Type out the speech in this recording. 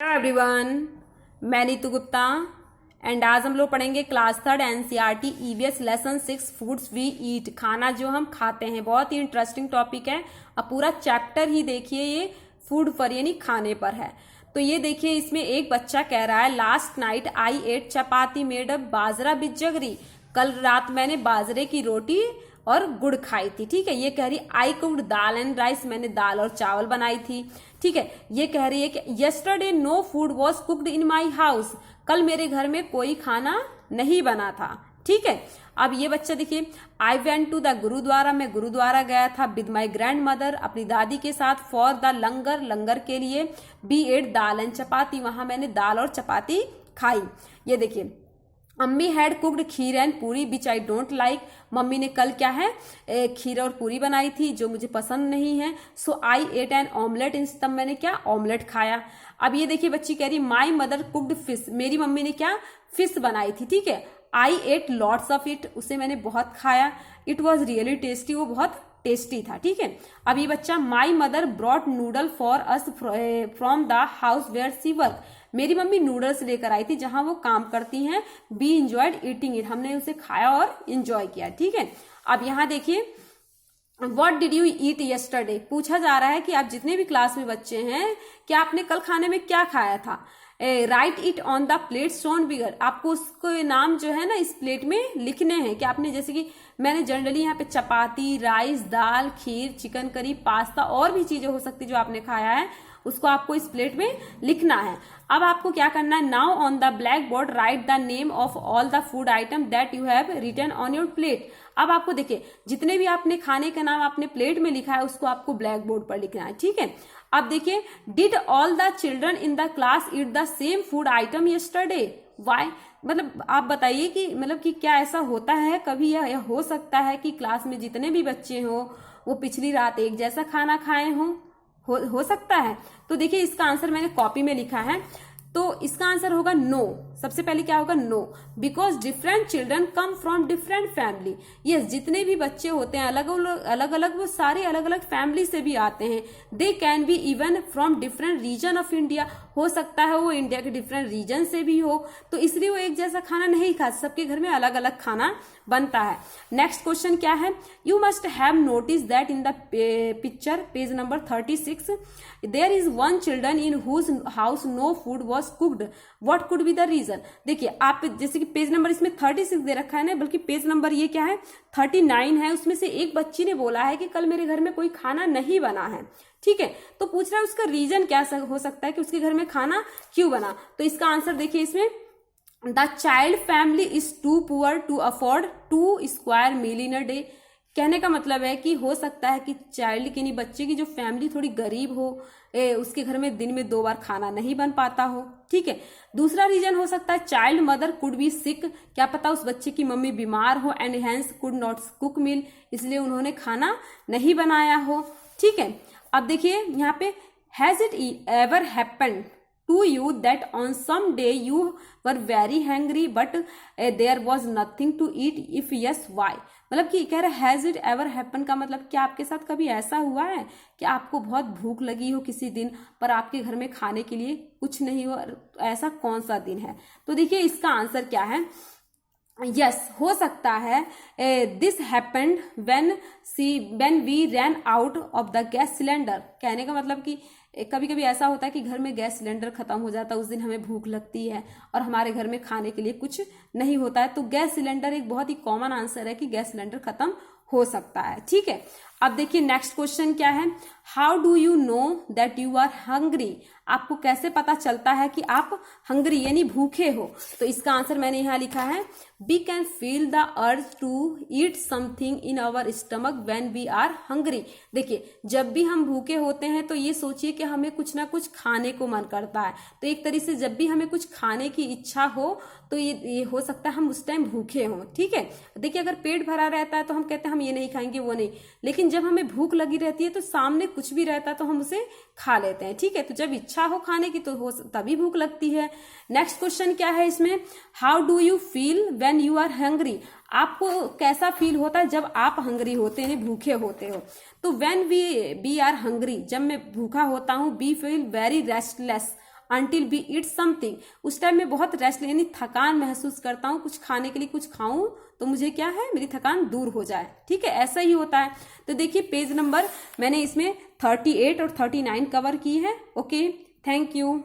Hello everyone, मैं Neetu Gupta and आज हम लोग पढ़ेंगे class third NCERT EVS lesson 6 foods we eat. खाना जो हम खाते हैं, बहुत ही इंटरेस्टिंग टॉपिक है। अब पूरा चैप्टर ही देखिए, ये फूड पर यानी खाने पर है। तो ये देखिए, इसमें एक बच्चा कह रहा है last night I ate chapati made up bajra with jaggery. कल रात मैंने बाजरे की रोटी और गुड़ खाई थी। ठीक है, ये कह रही आई कुक्ड दाल एंड राइस, मैंने दाल और चावल बनाई थी। ठीक है, ये कह रही है कि yesterday no food was cooked in my house, कल मेरे घर में कोई खाना नहीं बना था। ठीक है, अब ये बच्चा देखिए, I went to the gurdwara, मैं गुरुद्वारा गया था विद माई ग्रैंड मदर, अपनी दादी के साथ, फॉर द लंगर, लंगर के लिए, बी एट दाल एंड चपाती, वहां मैंने दाल और चपाती खाई। ये देखिए, अम्मी हैड कुक्ड खीर एंड पूरी विच आई डोंट लाइक, मम्मी ने कल क्या है खीर और पूरी बनाई थी जो मुझे पसंद नहीं है। सो आई एट एन ऑमलेट, तब मैंने क्या ऑमलेट खाया। अब ये देखिए, बच्ची कह रही माई मदर कुक्ड फिश, मेरी मम्मी ने क्या फिश बनाई थी। ठीक है, आई एट लॉट्स ऑफ इट, उसे मैंने बहुत खाया। इट वॉज रियली टेस्टी, वो बहुत टेस्टी था। ठीक है, अब ये बच्चा my mother brought noodle for us from the house where she work, मेरी मम्मी नूडल्स लेकर आई थी जहां वो काम करती हैं। बी इंजॉयड ईटिंग इट, हमने उसे खाया और इंजॉय किया। ठीक है, अब यहां देखिए, what did you eat yesterday, पूछा जा रहा है कि आप जितने भी क्लास में बच्चे हैं, कि आपने कल खाने में क्या खाया था। Write it on the plate shown bigger, आपको उसको नाम जो है ना इस प्लेट में लिखने हैं कि आपने, जैसे कि मैंने जनरली यहाँ पे चपाती, राइस, दाल, खीर, चिकन करी, पास्ता और भी चीजें हो सकती जो आपने खाया है, उसको आपको इस प्लेट में लिखना है। अब आपको क्या करना है, now on the blackboard write the name of all the food item that you have written on your plate. अब आपको देखिए, जितने भी आपने खाने का नाम आपने प्लेट में लिखा है उसको आपको ब्लैक बोर्ड पर लिखना है। ठीक है, अब देखिए, did all the children in the class eat the same food item yesterday, why, मतलब आप बताइए कि मतलब कि क्या ऐसा होता है कभी, यह हो सकता है कि क्लास में जितने भी बच्चे हों वो पिछली रात एक जैसा खाना खाए हों, हो सकता है। तो देखिए, इसका आंसर मैंने कॉपी में लिखा है, तो इसका आंसर होगा नो। सबसे पहले क्या होगा, no, because different children come from different family. ये जितने भी बच्चे होते हैं अलग अलग वो सारे अलग अलग फैमिली से भी आते हैं। They can be even from different region of India, हो सकता है वो इंडिया के डिफरेंट रीजन से भी हो, तो इसलिए वो एक जैसा खाना नहीं खा, सबके घर में अलग अलग खाना बनता है। नेक्स्ट क्वेश्चन क्या है, you must have notice that in the picture page number 36 there is one children in whose house no food was cooked, what could be the reason. देखिए, आप जैसे कि पेज नंबर इसमें 36 दे रखा है ना, बल्कि पेज नंबर ये क्या है 39 है, उसमें से एक बच्ची ने बोला है कि कल मेरे घर में कोई खाना नहीं बना है। ठीक है, तो पूछ रहा है उसका रीजन क्या हो सकता है कि उसके घर में खाना क्यों बना। तो इसका आंसर देखिए, इसमें the child family is too poor to afford 2 square meal in a day, कहने का मतलब है कि हो सकता है कि चाइल्ड की नहीं, बच्चे की जो फैमिली थोड़ी गरीब हो, उसके घर में दिन में 2 बार खाना नहीं बन पाता हो। ठीक है, दूसरा रीजन हो सकता है child mother could be sick, क्या पता उस बच्चे की मम्मी बीमार हो, and hence could not cook meal, इसलिए उन्होंने खाना नहीं बनाया हो। ठीक है, अब देखिए यहाँ पे, has it ever happened to you that on some day you were very hungry but there was nothing to eat, if yes why, मतलब कि कह रहे हैज इट एवर हैपन का मतलब क्या आपके साथ कभी ऐसा हुआ है कि आपको बहुत भूख लगी हो किसी दिन पर आपके घर में खाने के लिए कुछ नहीं हो, ऐसा कौन सा दिन है। तो देखिए, इसका आंसर क्या है, यस, हो सकता है this happened when we ran out of the gas cylinder, कहने का मतलब कि कभी कभी ऐसा होता है कि घर में गैस सिलेंडर खत्म हो जाता है, उस दिन हमें भूख लगती है और हमारे घर में खाने के लिए कुछ नहीं होता है, तो गैस सिलेंडर एक बहुत ही कॉमन आंसर है कि गैस सिलेंडर खत्म हो सकता है। ठीक है, अब देखिए नेक्स्ट क्वेश्चन क्या है, how do you know that you are hungry, आपको कैसे पता चलता है कि आप हंग्री यानी भूखे हो। तो इसका आंसर मैंने यहाँ लिखा है, we can feel the urge to eat something in our stomach when we are hungry. देखिए, जब भी हम भूखे होते हैं तो ये सोचिए कि हमें कुछ ना कुछ खाने को मन करता है, तो एक तरीके से जब भी हमें कुछ खाने की इच्छा हो तो ये हो सकता है हम उस टाइम भूखे हों। ठीक है, देखिए, अगर पेट भरा रहता है तो हम कहते हैं हम ये नहीं खाएंगे वो नहीं, लेकिन जब हमें भूख लगी रहती है तो सामने कुछ भी रहता है तो हम उसे खा लेते हैं। ठीक है, तो जब इच्छा हो खाने की तो हो तभी भूख लगती है। नेक्स्ट क्वेश्चन क्या है इसमें, how do you feel when you are hungry, आपको कैसा फील होता है जब आप हंग्री होते हैं, भूखे होते हो। तो व्हेन वी आर हंग्री, जब मैं भूखा होता हूँ, we feel very restless, until we eat something। उस टाइम मैं बहुत रेस्ट यानी थकान महसूस करता हूँ, कुछ खाने के लिए कुछ खाऊं तो मुझे क्या है, मेरी थकान दूर हो जाए। ठीक है, ऐसा ही होता है। तो देखिए पेज नंबर मैंने इसमें 38 और 39 कवर की है। Okay, thank you.